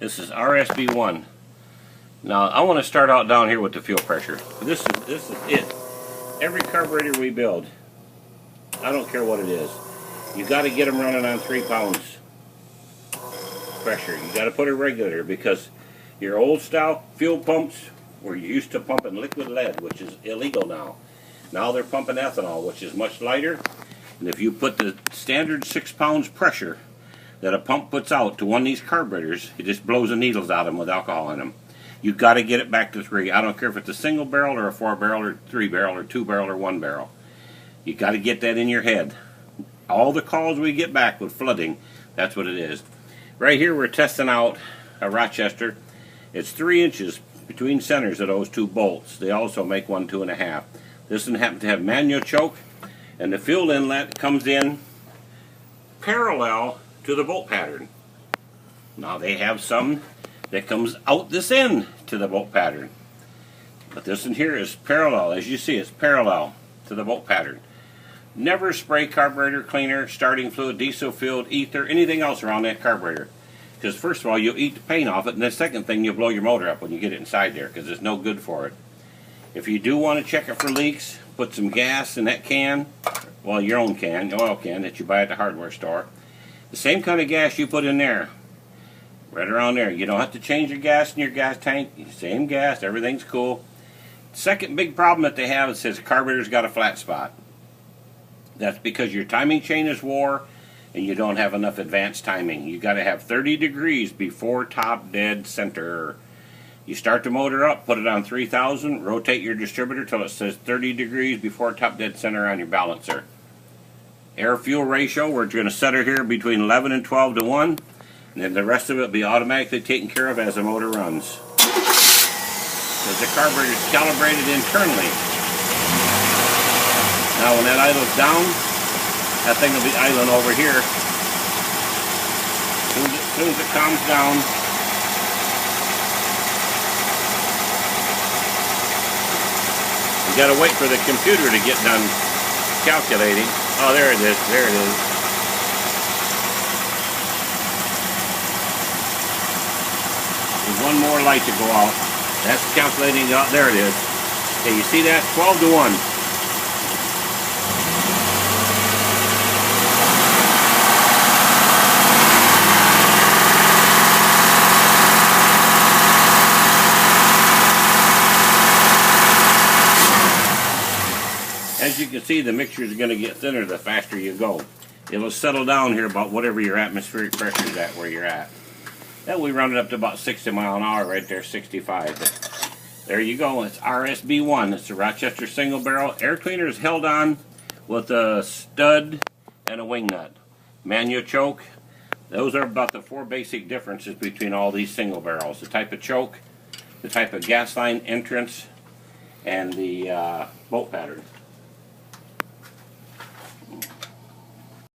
This is Rsb1. Now I want to start out down here with the fuel pressure. This is it. Every carburetor we build, I don't care what it is, you got to get them running on 3 pounds pressure. You got to put a regulator, because your old style fuel pumps were used to pumping liquid lead, which is illegal now. Now they're pumping ethanol, which is much lighter. And if you put the standard 6 pounds pressure that a pump puts out to one of these carburetors, it just blows the needles out of them with alcohol in them. You got to get it back to 3. I don't care if it's a single barrel or a 4 barrel or 3 barrel or 2 barrel or 1 barrel. You got to get that in your head. All the calls we get back with flooding, that's what it is. Right here we're testing out a Rochester. It's 3 inches between centers of those 2 bolts. They also make one 2.5. This one happens to have manual choke, and the fuel inlet comes in parallel to the bolt pattern. Now they have some that comes out this end to the bolt pattern, but this one here is parallel. As you see, it's parallel to the bolt pattern. Never spray carburetor cleaner, starting fluid, diesel fluid, ether, anything else around that carburetor, because first of all you'll eat the paint off it, and the second thing, you'll blow your motor up when you get it inside there, because it's no good for it. If you do want to check it for leaks, put some gas in that can, well, your own can, oil can that you buy at the hardware store. The same kind of gas you put in there, right around there. You don't have to change your gas in your gas tank. Same gas, everything's cool. Second big problem that they have, it says carburetor's got a flat spot. That's because your timing chain is wore and you don't have enough advanced timing. You got to have 30 degrees before top dead center. You start the motor up, put it on 3000, rotate your distributor till it says 30 degrees before top dead center on your balancer. Air-fuel ratio, we're going to set her here between 11 and 12 to 1, and then the rest of it will be automatically taken care of as the motor runs. Because the carburetor is calibrated internally. Now when that idle's down, that thing will be idling over here. As soon as it calms down, you got to wait for the computer to get done calculating. Oh, there it is. There it is. There's one more light to go out. That's calculating out. There it is. Okay, you see that? 12 to 1. As you can see, the mixture is going to get thinner the faster you go. It'll settle down here about whatever your atmospheric pressure is at where you're at. Then we run it up to about 60 miles an hour right there, 65. But there you go. It's Rsb1. It's a Rochester single barrel. Air cleaner is held on with a stud and a wing nut. Manual choke. Those are about the 4 basic differences between all these single barrels. The type of choke, the type of gas line entrance, and the bolt pattern.